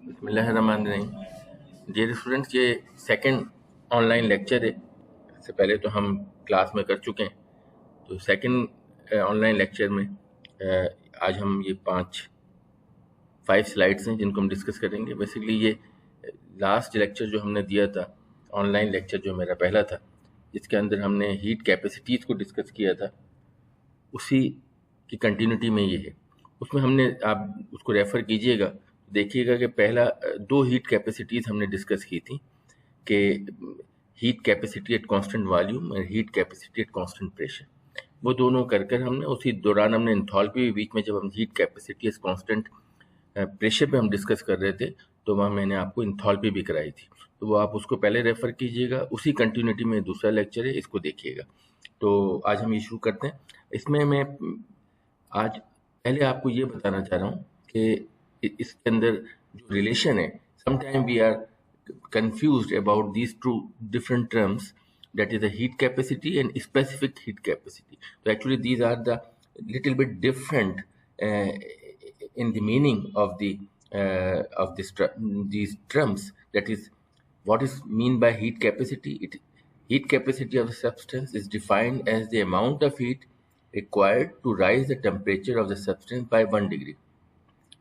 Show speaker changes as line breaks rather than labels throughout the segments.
बिस्मिल्लाहिर्रहमानिर्रहीम। Dear students, ये second online lecture है। इससे पहले तो हम क्लास में कर चुके हैं, तो सेकंड ऑनलाइन लेक्चर में आज हम ये 5 स्लाइड्स हैं जिनको हम डिस्कस करेंगे। बेसिकली ये लास्ट लेक्चर जो हमने दिया था, ऑनलाइन लेक्चर जो मेरा पहला था, जिसके अंदर हमने हीट कैपेसिटीज़ को डिस्कस किया था, उसी की कंटिन्यूटी में ये है। उसमें हमने, आप उसको रेफ़र कीजिएगा, देखिएगा कि पहला 2 हीट कैपेसिटीज़ हमने डिस्कस की थी कि heat capacity at constant volume और heat capacity at constant pressure. वो दोनों कर हमने उसी दौरान हमने एंथैल्पी भी बीच में, जब हम heat capacity at constant pressure पे हम डिस्कस कर रहे थे, तो वहाँ मैंने आपको एंथैल्पी भी कराई थी। तो वो आप उसको पहले रेफ़र कीजिएगा। उसी कंटिन्यूटी में दूसरा लेक्चर है, इसको देखिएगा। तो आज हम ये शुरू करते हैं। इसमें मैं आज पहले आपको ये बताना चाह रहा हूँ कि इसके अंदर जो रिलेशन है, sometime we are confused about these two different terms, that is the heat capacity and specific heat capacity. So actually these are the little bit different in the meaning of these terms. That is, what is mean by heat capacity? Heat capacity of a substance is defined as the amount of heat required to rise the temperature of the substance by 1 degree.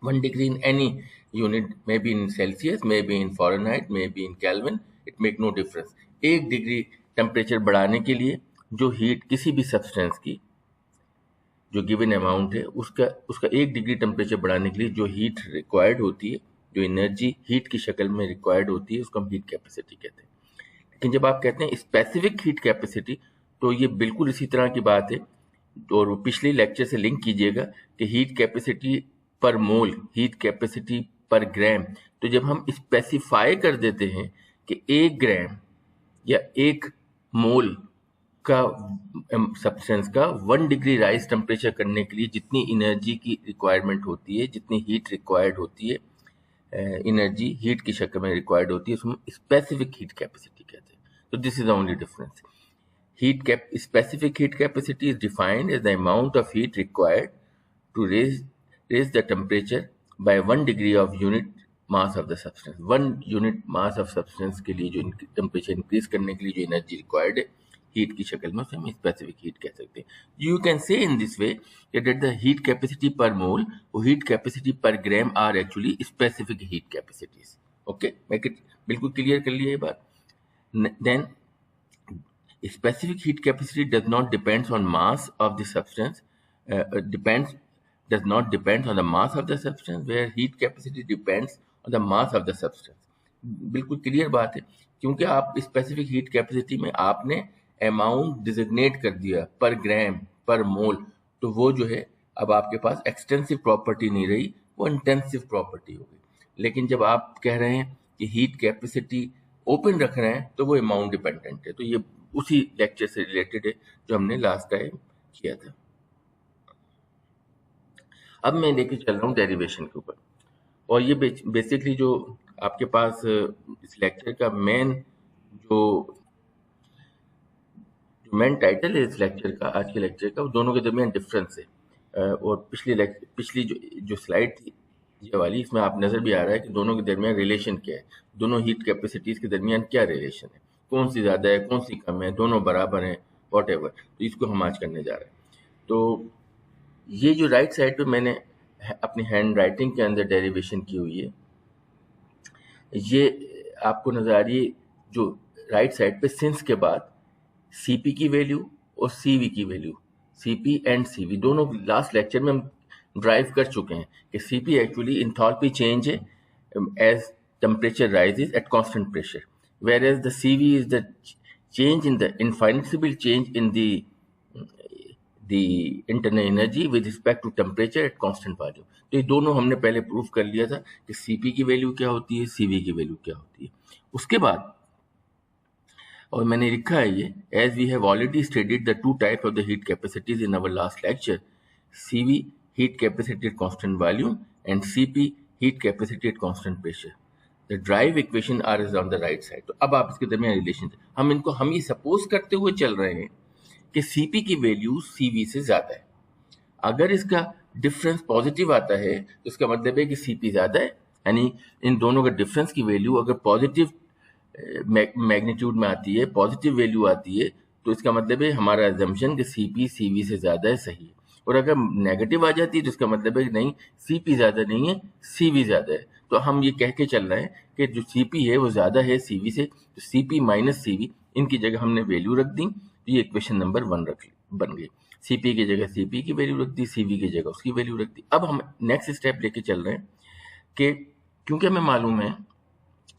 1 degree in any unit, maybe in Celsius, maybe in Fahrenheit, maybe in Kelvin, it make no difference. 1 degree temperature बढ़ाने के लिए जो heat किसी भी substance की जो given amount है, उसका 1 डिग्री टेम्परेचर बढ़ाने के लिए जो हीट रिक्वायर्ड होती है, जो एनर्जी हीट की शक्ल में रिक्वायर्ड होती है, उसको हम हीट कैपेसिटी कहते हैं। लेकिन जब आप कहते हैं स्पेसिफिक हीट कैपेसिटी, तो ये बिल्कुल इसी तरह की बात है। और पिछले लेक्चर से लिंक कीजिएगा कि हीट कैपेसिटी पर मोल, हीट कैपेसिटी पर ग्राम। तो जब हम स्पेसिफाई कर देते हैं कि 1 ग्राम या 1 मोल का सब्सटेंस का 1 डिग्री राइज टेम्परेचर करने के लिए जितनी एनर्जी की रिक्वायरमेंट होती है, जितनी हीट रिक्वायर्ड होती है, एनर्जी हीट की शक्ल में रिक्वायर्ड होती है, उसको हम स्पेसिफिक हीट कैपेसिटी कहते हैं। तो this is the only difference. Specific heat capacity is defined as the amount of heat required to raise the temperature by 1 degree of unit mass of the substance. 1 unit mass of substance के लिए जो temperature increase करने के लिए जो energy required है heat की शक्ल में, उसे हम स्पेसिफिक हीट कह सकते हैं। You can say in this way that the heat capacity per mole और heat capacity per gram are actually specific heat capacities. Okay, make it बिल्कुल क्लियर कर लिया ये बात। Then specific heat capacity does not depends on mass of the substance, does not depend on the mass of the substance, where heat capacity depends on the mass of the substance. बिल्कुल clear बात है, क्योंकि आप specific heat capacity में आपने amount designate कर दिया पर ग्राम पर मोल, तो वो जो है अब आपके पास एक्सटेंसिव प्रॉपर्टी नहीं रही, वो इंटेंसिव प्रॉपर्टी हो गई। लेकिन जब आप कह रहे हैं कि हीट कैपेसिटी ओपन रख रहे हैं, तो वो अमाउंट डिपेंडेंट है। तो ये उसी लेक्चर से रिलेटेड है जो हमने लास्ट टाइम किया था। अब मैं लेके चल रहा हूँ डेरिवेशन के ऊपर, और ये बेसिकली जो आपके पास इस लेक्चर का मेन टाइटल है इस लेक्चर का, आज के लेक्चर का, दोनों के दरमियान डिफरेंस है। और पिछली जो स्लाइड थी ये वाली, इसमें आप नज़र भी आ रहा है कि दोनों के दरमियान रिलेशन क्या है, दोनों हीट कैपेसिटीज़ के दरमियान क्या रिलेशन है, कौन सी ज़्यादा है, कौन सी कम है, दोनों बराबर हैं, वॉट। तो इसको हम आज करने जा रहे हैं। तो ये जो राइट साइड पे मैंने अपनी हैंड राइटिंग के अंदर डेरिवेशन की हुई है, ये आपको नज़र आ रही है। जो राइट साइड पे सिंस के बाद सीपी की वैल्यू और सीवी की वैल्यू, सीपी एंड सीवी दोनों लास्ट लेक्चर में हम ड्राइव कर चुके हैं कि सीपी एक्चुअली इंथैल्पी चेंज है as temperature rises at constant pressure, whereas the CV is the change in the infinitesimal change in the internal energy with respect to temperature at constant value. तो ये दोनों हमने पहले proof कर लिया था कि CP की वैल्यू क्या होती है, CV की वैल्यू क्या होती है। उसके बाद और मैंने लिखा है ये, as we have already studied the 2 types of the heat capacities in our last lecture, CV heat capacity at constant volume and CP heat capacity at constant pressure. The drive equation R is on the right side. तो अब आप इसके दरमियान relation, हम ये suppose करते हुए चल रहे हैं कि CP की वैल्यू CV से ज़्यादा है। अगर इसका डिफरेंस पॉजिटिव आता है तो इसका मतलब है कि CP ज़्यादा है, यानी इन दोनों का डिफरेंस की वैल्यू अगर पॉजिटिव मैग्नीट्यूड में आती है, पॉजिटिव वैल्यू आती है, तो इसका मतलब है हमारा एजम्पशन कि सीपी सीवी से ज़्यादा है, सही है। और अगर नेगेटिव आ जाती है तो इसका मतलब है कि नहीं, सीपी ज़्यादा नहीं है, सीवी ज़्यादा है। तो हम ये कह के चल रहे हैं कि जो सीपी है वो ज़्यादा है सीवी से, तो सीपी माइनस सीवी, इनकी जगह हमने वैल्यू रख दी, तो ये इक्वेशन नंबर 1 बन गई। सीपी की जगह सीपी की वैल्यू रख दी, सीवी की जगह उसकी वैल्यू रख दी। अब हम नेक्स्ट स्टेप लेके चल रहे हैं कि क्योंकि हमें मालूम है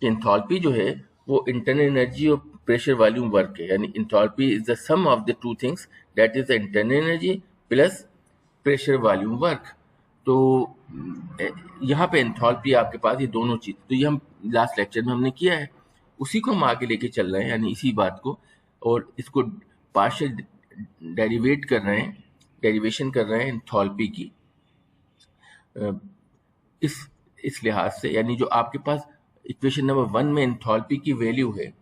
कि एंथैल्पी जो है वो इंटरनल एनर्जी और प्रेशर वॉल्यूम वर्क है, यानी enthalpy is the sum of the two things, that is the internal energy plus pressure volume work. तो यहाँ पे एंथैल्पी आपके पास ये दोनों चीज, तो ये हम लास्ट लेक्चर में हमने किया है, उसी को हम आगे लेके चल रहे हैं, यानी इसी बात को, और इसको पार्शियल डेरिवेट कर रहे हैं, डेरिवेशन कर रहे हैं एंथैल्पी की इस लिहाज से, यानी जो आपके पास इक्वेशन नंबर 1 में एंथैल्पी की वैल्यू है,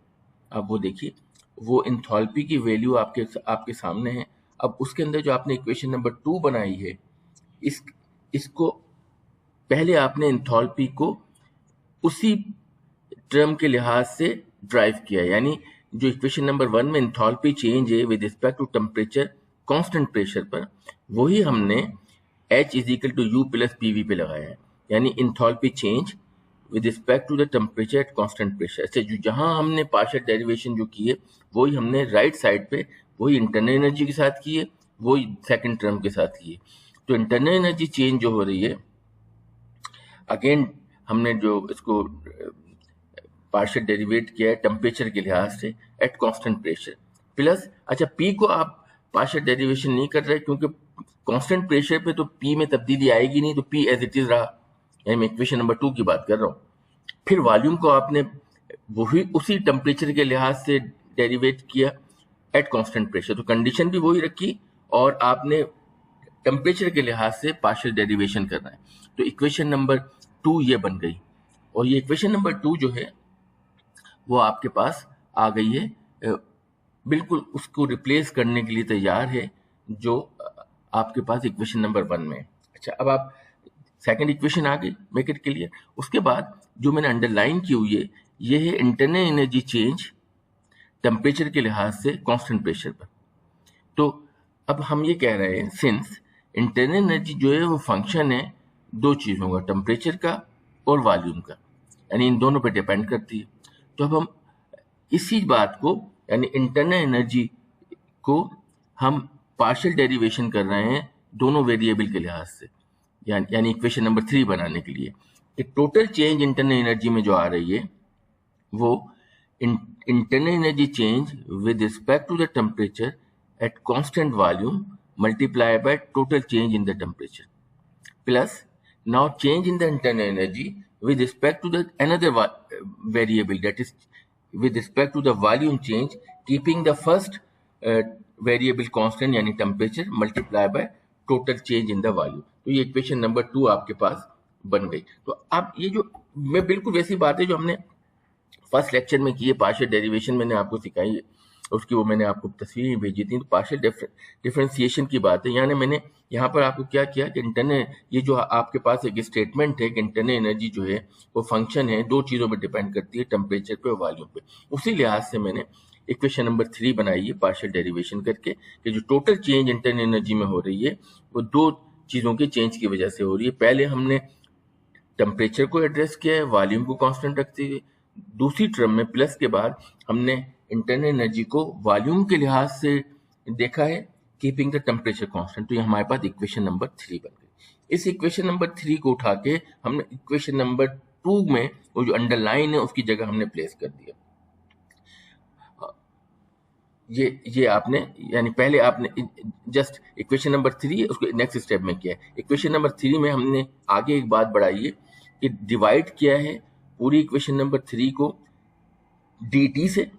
आप वो देखिए, वो एंथैल्पी की वैल्यू आपके सामने है। अब उसके अंदर जो आपने इक्वेशन नंबर 2 बनाई है, इसको पहले आपने एंथैल्पी को उसी टर्म के लिहाज से ड्राइव किया, यानी जो इक्वेशन नंबर 1 में एंथैल्पी चेंज है with respect to temperature constant pressure पर, वही हमने H is equal to U plus P V पे लगाया है, यानी enthalpy change with respect to the temperature at constant pressure. अच्छा, जो जहां हमने पार्शियल डेरिवेशन जो की है, वही हमने राइट साइड पे वही इंटरनल एनर्जी के साथ की है, वही सेकंड टर्म के साथ की है। तो इंटरनल एनर्जी चेंज जो हो रही है, अगेन हमने जो इसको पार्शियल डेरिवेट किया है टेम्परेचर के लिहाज से एट कांस्टेंट प्रेशर प्लस, अच्छा पी को आप पार्शियल डेरिवेशन नहीं कर रहे क्योंकि कांस्टेंट प्रेशर पे तो पी में तब्दीली आएगी नहीं, तो पी एज इट इज रहा, यानी मैं इक्वेशन नंबर 2 की बात कर रहा हूँ। फिर वॉल्यूम को आपने वही उसी टेम्परेचर के लिहाज से डेरिवेट किया एट कांस्टेंट प्रेशर, तो कंडीशन भी वही रखी और आपने टेम्परेचर के लिहाज से पार्शियल डेरिवेशन करना है, तो इक्वेशन नंबर 2 ये बन गई। और ये इक्वेशन नंबर 2 जो है वो आपके पास आ गई है, बिल्कुल उसको रिप्लेस करने के लिए तैयार है जो आपके पास इक्वेशन नंबर 1 में है। अच्छा, अब आप सेकंड इक्वेशन आ गई, मेक इट क्लियर। उसके बाद जो मैंने अंडरलाइन की हुई है, ये है इंटरनल एनर्जी चेंज टेम्परेचर के लिहाज से कांस्टेंट प्रेशर पर। तो अब हम ये कह रहे हैं, सिंस इंटरनल एनर्जी जो है वो फंक्शन है दो चीज़ों का, टेम्परेचर का और वॉल्यूम का, यानी इन दोनों पर डिपेंड करती है। तो अब हम इसी बात को, यानी इंटरनल एनर्जी को हम पार्शियल डेरिवेशन कर रहे हैं दोनों वेरिएबल के लिहाज से, यानी इक्वेशन नंबर 3 बनाने के लिए कि टोटल चेंज इंटरनल एनर्जी में जो आ रही है वो internal energy change with respect to the temperature at constant volume multiply by total change in the temperature plus now change in the internal energy with respect to the another variable, that is with respect to the volume change, keeping the first variable constant यानी temperature multiply by total change in the volume। तो ये equation number 2 आपके पास बन गई। तो अब ये जो मैं बिल्कुल वैसी बात है जो हमने फर्स्ट लेक्चर में की है, पार्शियल डेरिवेशन मैंने आपको सिखाई है, उसकी वो मैंने आपको तस्वीरें भेजी थी, तो पार्शियल डिफरेंशिएशन की बात है। यानी मैंने यहाँ पर आपको क्या किया कि इंटरनल, ये जो आपके पास एक स्टेटमेंट है कि इंटरनल एनर्जी जो है वो फंक्शन है, दो चीज़ों पर डिपेंड करती है, टेम्परेचर पे और वॉल्यूम पे। उसी लिहाज से मैंने इक्वेशन नंबर 3 बनाई है पार्शियल डेरिवेशन करके कि जो टोटल चेंज इंटरनल एनर्जी में हो रही है वो दो चीज़ों के चेंज की वजह से हो रही है। पहले हमने टेम्परेचर को एड्रेस किया है वॉल्यूम को कांस्टेंट रखते हुए, दूसरी टर्म में प्लस के बाद हमने इंटरनल एनर्जी को वॉल्यूम के लिहाज से देखा है, कीपिंग द टेम्परेचर कांस्टेंट। तो ये हमारे पास इक्वेशन नंबर 3 बन गई। इस इक्वेशन नंबर 3 को उठा के हमने इक्वेशन नंबर 2 में वो जो अंडरलाइन है उसकी जगह हमने प्लेस कर दिया। ये आपने, यानी पहले आपने जस्ट इक्वेशन नंबर 3 उसको नेक्स्ट स्टेप में किया है। इक्वेशन नंबर 3 में हमने आगे एक बात बढ़ाई है कि डिवाइड किया है पूरी इक्वेशन नंबर 3 को dt से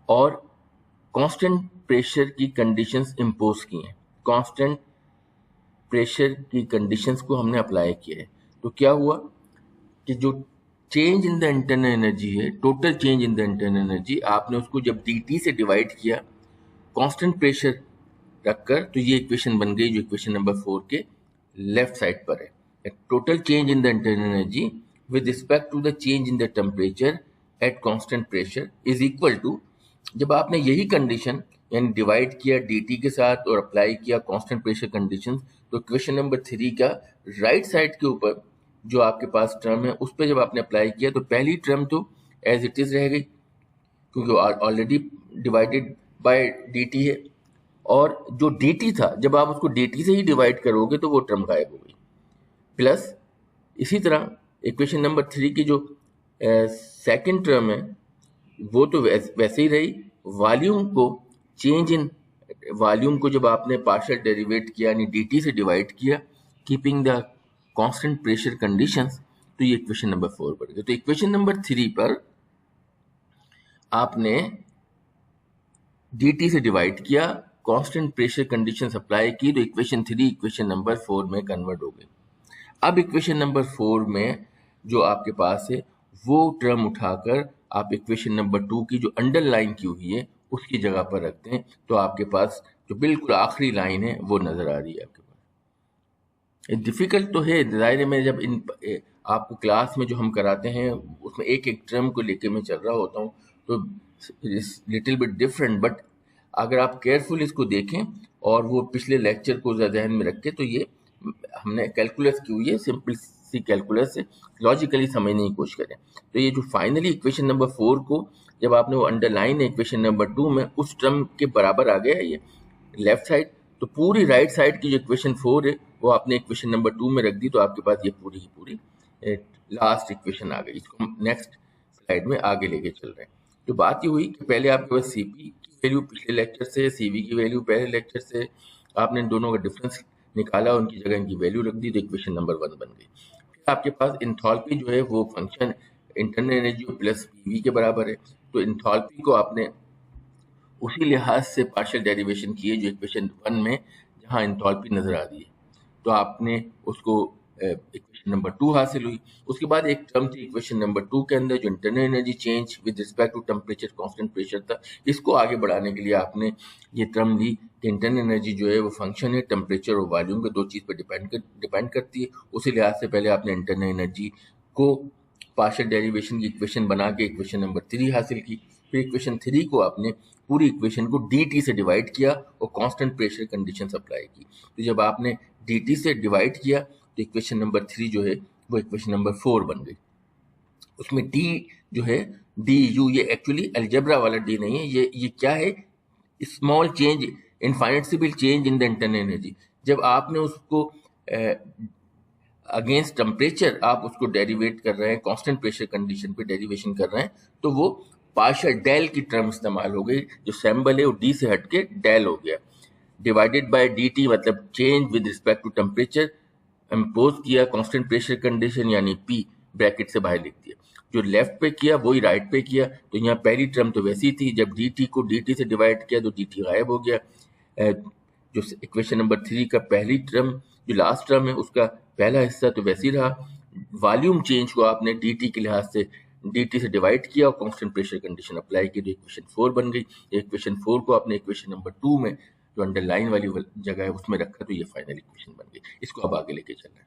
और कांस्टेंट प्रेशर की कंडीशंस इंपोज की हैं, कांस्टेंट प्रेशर की कंडीशंस को हमने अप्लाई किया है। तो क्या हुआ कि जो change in the internal energy है, total change in the internal energy, आपने उसको जब dt से डिवाइड किया कांस्टेंट प्रेशर रखकर, तो ये इक्वेशन बन गई जो इक्वेशन नंबर 4 के लेफ्ट साइड पर है। Total change in the internal energy with respect to the change in the temperature at constant pressure is equal to, जब आपने यही कंडीशन यानी डिवाइड किया dt के साथ और अप्लाई किया कांस्टेंट प्रेशर कंडीशन, तो इक्वेशन नंबर 3 का राइट साइड के ऊपर जो आपके पास टर्म है उस पर जब आपने अप्लाई किया तो पहली टर्म तो एज इट इज रह गई क्योंकि ऑलरेडी डिवाइडेड बाय dt है, और जो dt था जब आप उसको dt से ही डिवाइड करोगे तो वो टर्म गायब हो गई। प्लस इसी तरह इक्वेशन नंबर 3 की जो सेकंड टर्म है वो तो वैसे ही रही। वॉल्यूम को जब आपने पार्शियल डेरिवेट किया यानी dt से डिवाइड किया keeping the constant pressure conditions, तो ये इक्वेशन नंबर 4 बढ़ गई। तो इक्वेशन नंबर 3 पर आपने dt से डिवाइड किया, कांस्टेंट प्रेशर कंडीशंस अप्लाई की, तो इक्वेशन 3 इक्वेशन नंबर 4 में कन्वर्ट हो गई। अब इक्वेशन नंबर 4 में जो आपके पास है वो टर्म उठाकर आप इक्वेशन नंबर 2 की जो अंडरलाइन की हुई है उसकी जगह पर रखते हैं, तो आपके पास जो बिल्कुल आखिरी लाइन है वो नजर आ रही है आपके पास। डिफिकल्ट तो है, जाहिर है मैं जब आपको क्लास में जो हम कराते हैं उसमें एक एक टर्म को लेके मैं चल रहा होता हूँ तो लिटिल बिट डिफरेंट, बट अगर आप केयरफुल इसको देखें और वो पिछले लेक्चर को जहन में रखें तो ये हमने कैलकुलस की हुई है, सिंपल सी कैलकुलस से लॉजिकली समझने की कोशिश करें। तो ये जो फाइनली इक्वेशन नंबर 4 को जब आपने वो अंडरलाइन है इक्वेशन नंबर 2 में उस टर्म के बराबर आ गया है ये लेफ्ट साइड, तो पूरी राइट साइड की जो इक्वेशन 4 है वो आपने इक्वेशन नंबर 2 में रख दी, तो आपके पास ये पूरी की पूरी लास्ट इक्वेशन आ गई। इसको हम नेक्स्ट स्लाइड में आगे लेके चल रहे हैं। तो बात ये हुई कि पहले आपके पास सीपी की वैल्यू पिछले लेक्चर से, सीवी की वैल्यू पहले लेक्चर से, आपने दोनों का डिफरेंस निकाला, उनकी जगह इनकी वैल्यू रख दी, तो इक्वेशन नंबर 1 बन गई। फिर आपके पास इंथॉल्पी जो है वो function internal energy plus PV के बराबर है, तो इंथॉल्पी को आपने उसी लिहाज से पार्शियल डेरिवेशन की है जो इक्वेशन 1 में जहां इंथॉल्पी नजर आ रही है, तो आपने उसको इक्वेशन नंबर 2 हासिल हुई। उसके बाद एक टर्म थी इक्वेशन नंबर 2 के अंदर जो internal energy change with respect to temperature constant pressure था, इसको आगे बढ़ाने के लिए आपने ये टर्म ली कि इंटरनल एनर्जी जो है वो फंक्शन है टेम्परेचर और वॉल्यूम के, दो चीज़ पर डिपेंड करती है। उसी लिहाज से पहले आपने इंटरनल एनर्जी को पार्शियल डेरिवेशन की इक्वेशन बना के इक्वेशन नंबर 3 हासिल की। फिर इक्वेशन 3 को आपने पूरी इक्वेशन को dt से डिवाइड किया और कांस्टेंट प्रेशर कंडीशंस अप्लाई की। तो जब आपने dt से डिवाइड किया तो इक्वेशन नंबर 3 जो है वो इक्वेशन नंबर 4 बन गई। उसमें d जो है du, ये एक्चुअली अलजेब्रा वाला d नहीं है, ये क्या है, small change, infinitesimal change in the internal energy. जब आपने उसको अगेंस्ट टेम्परेचर आप उसको डेरिवेट कर रहे हैं, कांस्टेंट प्रेशर कंडीशन पे डेरिवेशन कर रहे हैं, तो वो पार्शियल डेल की टर्म इस्तेमाल हो गई, जो सैम्बल है वो डी से हटके डेल हो गया। डिवाइडेड बाय dt मतलब change with respect to temperature, impose किया कांस्टेंट प्रेशर कंडीशन यानी p ब्रैकेट से बाहर लिख दिया। जो लेफ्ट पे किया वही राइट पे किया, तो यहाँ पहली टर्म तो वैसी थी, जब dt को dt से डिवाइड किया तो dt गायब हो गया। जो इक्वेशन नंबर 3 का पहली टर्म जो लास्ट टर्म है उसका पहला हिस्सा तो वैसे ही रहा। वॉल्यूम चेंज को आपने dt के लिहाज से dt से डिवाइड किया और कांस्टेंट प्रेशर कंडीशन अप्लाई की, तो इक्वेशन 4 बन गई। इक्वेशन 4 को आपने इक्वेशन नंबर 2 में जो अंडरलाइन वाली जगह है उसमें रखा, तो ये फाइनल इक्वेशन बन गई। इसको अब आगे लेके चलना है,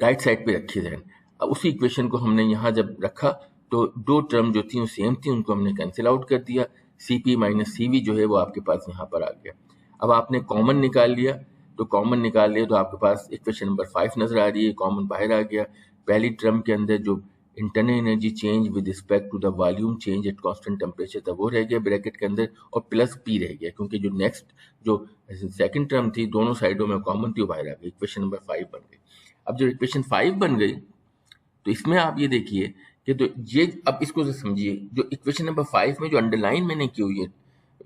राइट साइड पे रखिए ध्यान। अब उसी इक्वेशन को हमने यहाँ जब रखा तो दो टर्म जो थी वो सेम थी, उनको हमने कैंसिल आउट कर दिया, cp माइनस cv जो है वो आपके पास यहाँ पर आ गया। अब आपने कॉमन निकाल लिया, तो कॉमन निकाल लिया तो आपके पास इक्वेशन नंबर 5 नजर आ रही है, कॉमन बाहर आ गया। पहली टर्म के अंदर जो internal energy change with respect to the volume change at constant temperature था वो रह गया ब्रैकेट के अंदर, और प्लस p रह गया, क्योंकि जो नेक्स्ट जो सेकंड टर्म थी दोनों साइडों में कॉमन थी वो बाहर आ गई, इक्वेशन नंबर 5 बन गई। अब जब इक्वेशन 5 बन गई तो इसमें आप ये देखिए कि तो ये अब इसको समझिए, जो इक्वेशन नंबर 5 में जो अंडरलाइन मैंने की हुई है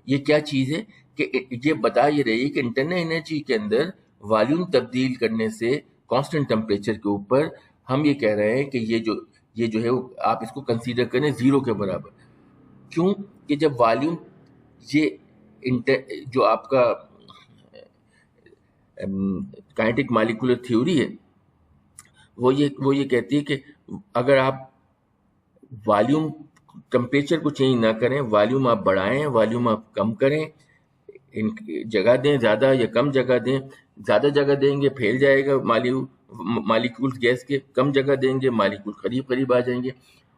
ये क्या चीज़ है कि ये बता ये रही है कि इंटरनल एनर्जी के अंदर वॉल्यूम तब्दील करने से कांस्टेंट टेम्परेचर के ऊपर हम ये कह रहे हैं कि ये जो है वो आप इसको कंसीडर करें जीरो के बराबर। क्यों कि जब वॉल्यूम ये जो आपका काइनेटिक मॉलिक्यूलर थ्योरी है वो ये कहती है कि अगर आप वॉल्यूम टेम्परेचर को चेंज ना करें, वॉल्यूम आप बढ़ाएं, वॉल्यूम आप कम करें, इन जगह दें ज़्यादा या कम जगह दें, ज़्यादा जगह देंगे फैल जाएगा मालिक्यूल्स गैस के कम जगह देंगे, मालिक्यूल करीब करीब आ जाएंगे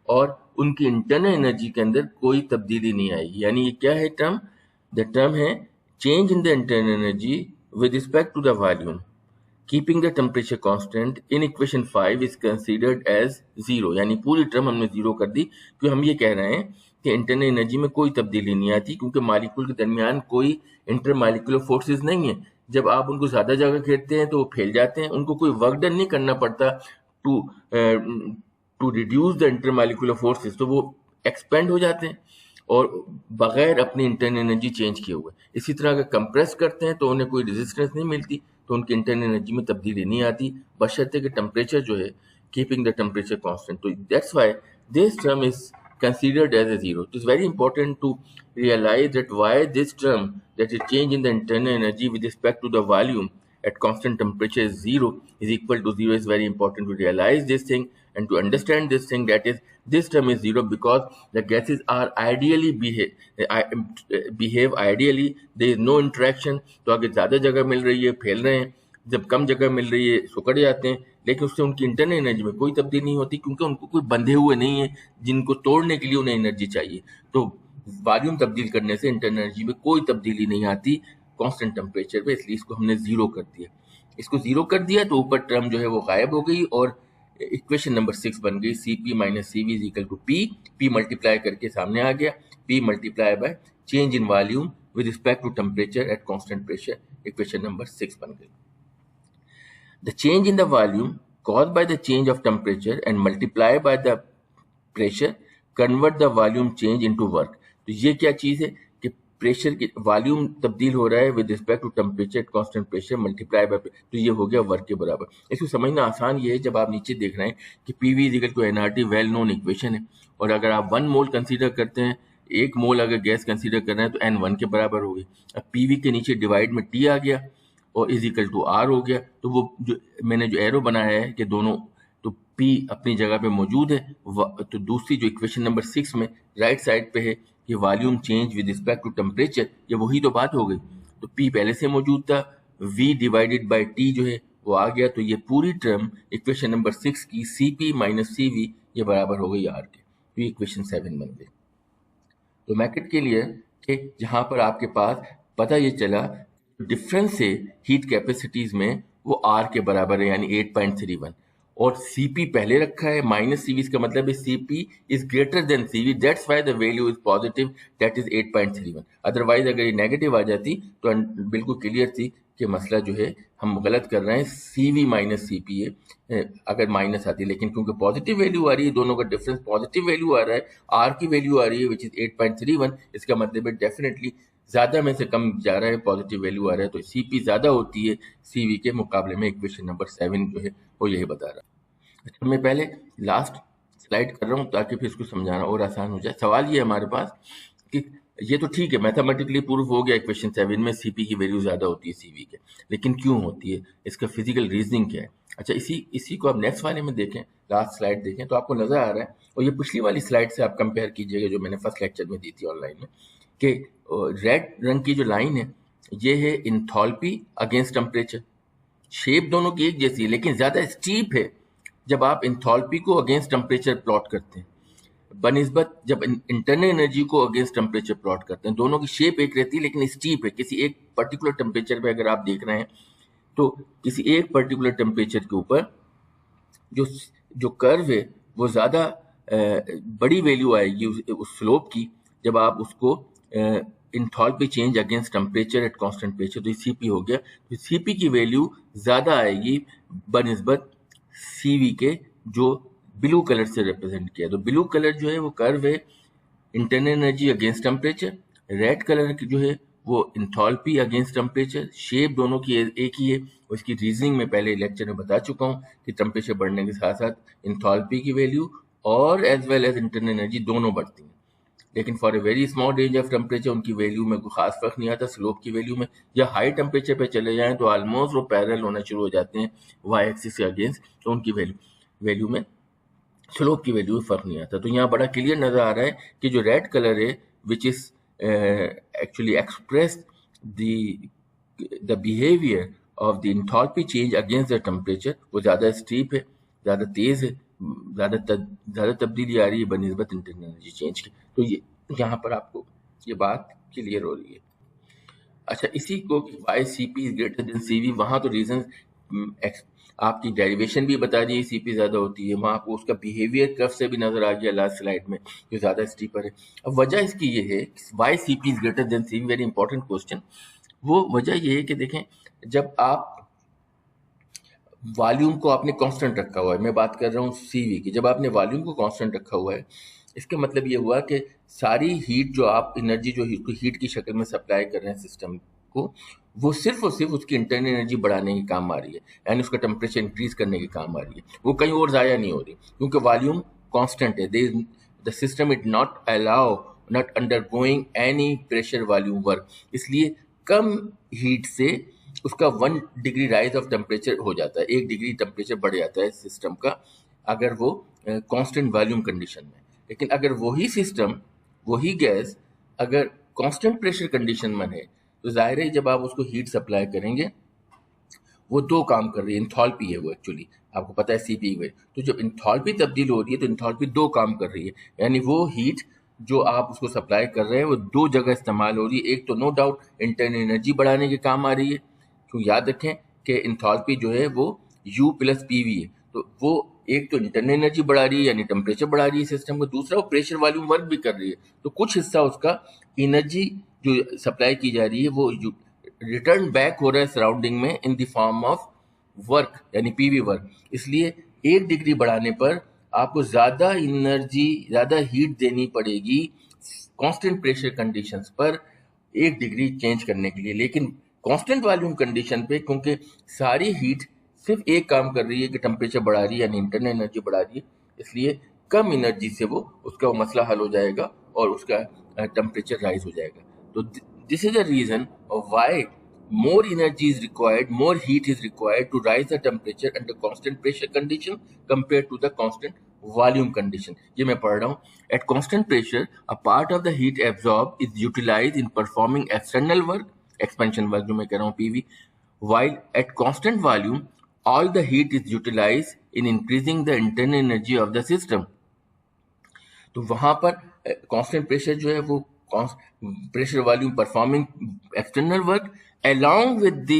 और उनकी इंटरनल एनर्जी के अंदर कोई तब्दीली नहीं आएगी। यानी ये क्या है टर्म? द टर्म है change in the internal energy with respect to the volume keeping the temperature constant in equation 5 is considered as zero. यानी पूरी टर्म हमने जीरो कर दी क्योंकि हम ये कह रहे हैं कि इंटरनल एनर्जी में कोई तब्दीली नहीं आती क्योंकि मालिक्यूल के दरमियान कोई इंटर मालिक्यूलर फोर्सेस नहीं है। जब आप उनको ज्यादा जगह घेरते हैं तो वो फैल जाते हैं, उनको कोई वर्क डन नहीं करना पड़ता to reduce the intermolecular forces, तो वो एक्सपेंड हो जाते हैं और बगैर अपनी इंटरनल एनर्जी चेंज किए हुए। इसी तरह अगर कंप्रेस करते हैं तो उन्हें कोई रेजिस्टेंस नहीं मिलती, तो उनकी इंटरनल एनर्जी में तब्दीली नहीं आती बशर्ते कि टेम्परेचर जो है कीपिंग द टेम्परेचर कांस्टेंट। तो that's why this term is considered as a zero. It is very important to realize that why this term, that is change in the internal energy with respect to the volume at constant temperature is zero, is equal to zero, is very important to realize this thing and to understand this thing, that is this term is zero because the gases are ideally behave ideally, there is no interaction। तो अगर ज़्यादा जगह मिल रही है फैल रहे हैं, जब कम जगह मिल रही है सुकड़ जाते हैं, लेकिन उससे उनकी इंटरनल एनर्जी में कोई तब्दीली नहीं होती क्योंकि उनको कोई बंधे हुए नहीं है जिनको तोड़ने के लिए उन्हें एनर्जी चाहिए। तो वॉल्यूम तब्दील करने से इंटरनल एनर्जी में कोई तब्दीली नहीं आती कांस्टेंट टेम्परेचर पे, इसलिए इसको हमने जीरो कर दिया। इसको जीरो कर दिया तो ऊपर टर्म जो है वो गायब हो गई और इक्वेशन नंबर 6 बन गई Cp minus Cv is equal to P multiply करके सामने आ गया, P multiply by change in volume with respect to temperature at constant pressure, equation number 6 बन गई। The change in the volume caused by the change of temperature and multiplied by the pressure convert the volume change into work। तो ये क्या चीज है कि pressure की volume तब्दील हो रहा है with respect to temperature constant pressure multiply by, तो ये हो गया वर्क के बराबर। इसको समझना आसान ये है, जब आप नीचे देख रहे हैं कि PV is equal to NRT well known equation है, और अगर आप 1 मोल कंसीडर करते हैं, 1 मोल अगर गैस कंसीडर कर रहे हैं तो n 1 के बराबर होगी। अब पीवी के नीचे डिवाइड में टी आ गया और इज इक्वल टू आर हो गया, तो वो जो मैंने जो एरो बनाया है कि दोनों, तो पी अपनी जगह पे मौजूद है, तो दूसरी जो इक्वेशन नंबर 6 में राइट साइड पे है कि volume change with respect to temperature, ये वही तो बात हो गई। तो पी पहले से मौजूद था, वी डिवाइडेड बाय टी जो है वो आ गया, तो ये पूरी टर्म इक्वेशन नंबर 6 की C P minus C V ये बराबर हो गई आर के, तो ये इक्वेशन 7 बन गई। तो मैकेट के लिए कि जहां पर आपके पास पता ये चला डिफरेंस से हीट कैपेसिटीज में वो आर के बराबर है यानी 8.31, और सीपी पहले रखा है माइनस सीवी, इसका मतलब है CP is greater then CV, that's why the value is positive, that is 8.31। Otherwise अगर ये नेगेटिव आ जाती तो बिल्कुल क्लियर थी कि मसला जो है हम गलत कर रहे हैं, सीवी माइनस सीपी है अगर माइनस आती, लेकिन क्योंकि पॉजिटिव वैल्यू आ रही है, दोनों का डिफरेंस पॉजिटिव वैल्यू आ रहा है, आर की वैल्यू आ रही है विच इज 8.31, इसका मतलब है डेफिनेटली ज्यादा में से कम जा रहा है, पॉजिटिव वैल्यू आ रहा है, तो सीपी ज्यादा होती है सीवी के मुकाबले में। इक्वेशन नंबर 7 जो है वो यही बता रहा है। अच्छा, मैं पहले लास्ट स्लाइड कर रहा हूँ ताकि फिर इसको समझाना और आसान हो जाए। सवाल ये हमारे पास कि ये तो ठीक है, मैथमेटिकली प्रूफ हो गया इक्वेशन 7 में सीपी की वैल्यू ज्यादा होती है सीवी के, लेकिन क्यों होती है, इसका फिजिकल रीजनिंग क्या है। अच्छा, इसी को आप नेक्स्ट वाले में देखें, लास्ट स्लाइड देखें तो आपको नजर आ रहा है, और ये पिछली वाली स्लाइड से आप कंपेयर कीजिएगा जो मैंने फर्स्ट लेक्चर में दी थी ऑनलाइन में, कि रेड रंग की जो लाइन है ये है इंथॉल्पी अगेंस्ट टेम्परेचर, शेप दोनों की एक जैसी है लेकिन ज्यादा स्टीप है जब आप इंथॉल्पी को अगेंस्ट टेम्परेचर प्लॉट करते हैं बनिस्बत जब इंटरनल एनर्जी को अगेंस्ट टेम्परेचर प्लॉट करते हैं। दोनों की शेप एक रहती है लेकिन स्टीप है। किसी एक पर्टिकुलर टेम्परेचर पे अगर आप देख रहे हैं तो किसी एक पर्टिकुलर टेम्परेचर के ऊपर जो जो कर्व है वो ज्यादा बड़ी वैल्यू आएगी उस स्लोप की जब आप उसको enthalpy change against temperature at constant pressure, तो सीपी हो गया, तो सीपी की वैल्यू ज्यादा आएगी बनिस्बत सीवी के जो ब्लू कलर से रिप्रेजेंट किया। तो ब्लू कलर जो है वो कर्व है internal energy against temperature, red colour की जो है वो इंथॉल्पी अगेंस्ट टेम्परेचर, शेप दोनों की एक ही है। उसकी रीजनिंग में पहले लेक्चर में बता चुका हूँ कि टेम्परेचर बढ़ने के साथ साथ इंथॉल्पी की वैल्यू और as well as internal energy दोनों बढ़ती हैं, लेकिन for a very small range of temperature उनकी वैल्यू में कोई खास फर्क नहीं आता स्लोप की वैल्यू में। या हाई टेम्परेचर पे चले जाएं तो ऑलमोस्ट वो पैरेलल होना शुरू हो जाते हैं वाई एक्सिस के अगेंस्ट, तो उनकी वैल्यू में स्लोप की वैल्यू में फर्क नहीं आता। तो यहाँ बड़ा क्लियर नजर आ रहा है कि जो रेड कलर है which is actually express the behaviour of the enthalpy change against the temperature वो ज़्यादा स्टीप है, ज़्यादा तेज़ है, ज़्यादा तब्दीली आ रही है बनिस्बत इंटरनल एनर्जी चेंज की। तो ये यहाँ पर आपको ये बात क्लियर हो रही है। अच्छा, इसी को why C P is greater than C V, वहाँ तो रीजन आपकी डेरिवेशन भी बता दी है, सी पी ज़्यादा होती है, वहाँ आपको उसका बिहेवियर कर्व से भी नजर आ गया लास्ट स्लाइड में, जो ज़्यादा स्टीपर है। अब वजह इसकी ये है why C P is greater than C V, very important question. वो वजह ये है कि देखें, जब आप वॉल्यूम को आपने कांस्टेंट रखा हुआ है, मैं बात कर रहा हूँ सीवी की, जब आपने वॉल्यूम को कांस्टेंट रखा हुआ है, इसका मतलब ये हुआ कि सारी हीट जो आप एनर्जी जो हीट की शक्ल में सप्लाई कर रहे हैं सिस्टम को, वो सिर्फ और सिर्फ उसकी इंटरनल एनर्जी बढ़ाने के काम आ रही है, यानी उसका टेम्परेचर इंक्रीज करने के काम आ रही है, वो कहीं और ज़ाया नहीं हो रही, क्योंकि वॉल्यूम कांस्टेंट है। The system it not allow not undergoing any pressure volume work, इसलिए कम हीट से उसका 1 डिग्री राइज ऑफ टेम्परेचर हो जाता है, 1 डिग्री टेम्परेचर बढ़ जाता है सिस्टम का, अगर वो कांस्टेंट वॉल्यूम कंडीशन में। लेकिन अगर वही सिस्टम, वही गैस अगर कांस्टेंट प्रेशर कंडीशन में है, तो जाहिर है जब आप उसको हीट सप्लाई करेंगे, वो दो काम कर रही है, इंथॉल्पी है वो एक्चुअली, आपको पता है सीपी में। तो जब इंथॉल्पी तब्दील हो रही है, तो इंथॉल्पी दो काम कर रही है, यानी वो हीट जो आप उसको सप्लाई कर रहे हैं वो दो जगह इस्तेमाल हो रही है। एक तो नो डाउट इंटरनल एनर्जी बढ़ाने के काम आ रही है, तो याद रखें कि इंथॉल्पी जो है वो U प्लस PV है, तो वो एक तो इंटरनल एनर्जी बढ़ा रही है यानी टेम्परेचर बढ़ा रही है सिस्टम को, दूसरा वो प्रेशर वॉल्यूम वर्क भी कर रही है। तो कुछ हिस्सा उसका एनर्जी जो सप्लाई की जा रही है वो रिटर्न बैक हो रहा है सराउंडिंग में in the form of work, यानी पीवी वर्क। इसलिए 1 डिग्री बढ़ाने पर आपको ज़्यादा एनर्जी, ज़्यादा हीट देनी पड़ेगी कांस्टेंट प्रेशर कंडीशंस पर 1 डिग्री चेंज करने के लिए। लेकिन कांस्टेंट वॉल्यूम कंडीशन पे, क्योंकि सारी हीट सिर्फ एक काम कर रही है कि टेम्परेचर बढ़ा रही है, यानी इंटरनल एनर्जी बढ़ा रही है, इसलिए कम एनर्जी से वो उसका मसला हल हो जाएगा और उसका टेम्परेचर राइज हो जाएगा। तो this is the reason of why more energy is required, more heat is required to rise the temperature under constant pressure condition compared to the constant volume condition. ये मैं पढ़ रहा हूँ. At constant pressure, a part of the heat absorbed is utilized in performing external work, expansion work जो मैं कह रहा हूँ PV, while at constant volume, all the heat is utilized in increasing the internal energy of the system. तो वहां पर constant pressure जो है वो pressure volume performing external work along with the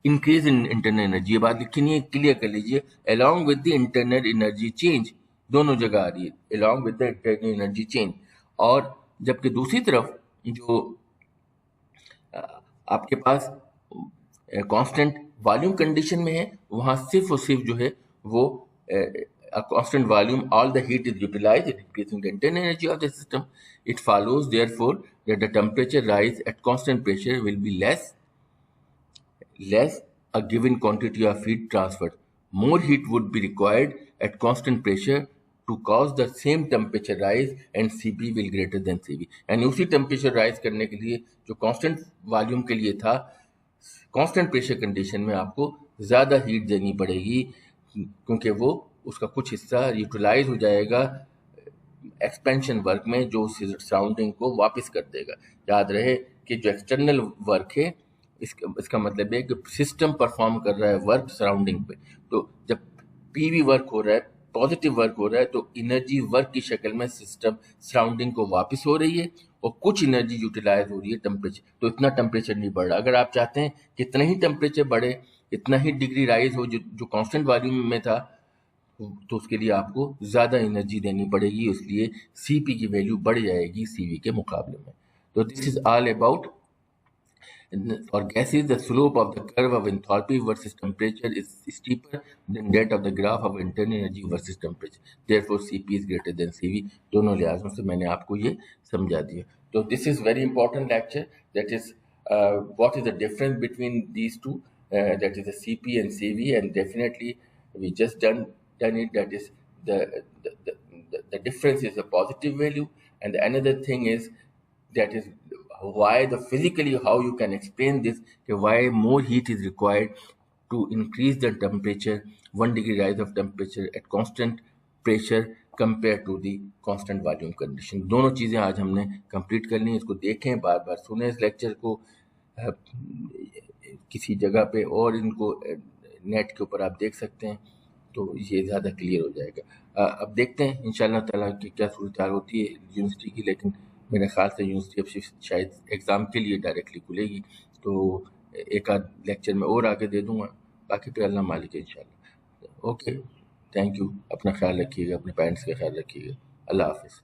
increase in internal energy, ये बात लिखी नहीं है, क्लियर कर लीजिए, along with the internal energy change, दोनों जगह आ रही है, along with the internal energy change. और जबकि दूसरी तरफ जो आपके पास कांस्टेंट वॉल्यूम कंडीशन में है, वहां सिर्फ और सिर्फ जो है वो a constant volume, all the heat is utilized in increasing the internal energy of the system. It follows, therefore, that the temperature rise at constant pressure will be less a given quantity of heat transferred. More heat would be required at constant pressure to cause the same temperature rise, and Cp will greater than Cv. यानी उसी temperature rise करने के लिए जो constant volume के लिए था, constant pressure condition में आपको ज़्यादा हीट देनी पड़ेगी, क्योंकि वो उसका कुछ हिस्सा यूटिलाइज हो जाएगा एक्सपेंशन वर्क में, जो सराउंडिंग को वापस कर देगा। याद रहे कि जो एक्सटर्नल वर्क है, इसका मतलब है कि सिस्टम परफॉर्म कर रहा है वर्क सराउंडिंग पे, तो जब पीवी वर्क हो रहा है, पॉजिटिव वर्क हो रहा है, तो एनर्जी वर्क की शक्ल में सिस्टम सराउंडिंग को वापस हो रही है और कुछ एनर्जी यूटिलाइज हो रही है टेम्परेचर, तो इतना टेम्परेचर नहीं बढ़ रहा। अगर आप चाहते हैं कि इतना ही टेम्परेचर बढ़े, इतना ही डिग्री राइज हो जो कांस्टेंट वॉल्यूम में था, तो उसके लिए आपको ज़्यादा एनर्जी देनी पड़ेगी, इसलिए Cp की वैल्यू बढ़ जाएगी Cv के मुकाबले में। तो this is all about, for gases the slope of the curve of enthalpy versus temperature is steeper than that of the graph of internal energy versus temperature, therefore Cp is greater than Cv। दोनों लिहाजों से मैंने आपको ये समझा दिया। तो this is very important lecture, that is what is the difference between these two, that is the Cp and Cv, and definitely we just done it, that is the difference is a positive value, and another thing is that is why the physically how you can explain this, why more heat is required to increase the temperature, 1 degree rise of temperature at constant pressure compared to the constant volume condition। दोनों चीज़ें आज हमने complete कर ली, इसको देखें, बार बार सुने इस lecture को, किसी जगह पे और इनको नेट के ऊपर आप देख सकते हैं, तो ये ज़्यादा क्लियर हो जाएगा। अब देखते हैं इंशाल्लाह ताला कि क्या सूरत हाल होती है यूनिवर्सिटी की, लेकिन मेरे ख्याल से यूनिवर्सिटी अब शायद एग्ज़ाम के लिए डायरेक्टली खुलेगी, तो एक आध लेक्चर में और आगे दे दूंगा। बाकी तो अल्लाह मालिक है इंशाल्लाह। Okay, thank you. अपना ख्याल रखिएगा, अपने पेरेंट्स का ख्याल रखिएगा। अल्लाह हाफिज़।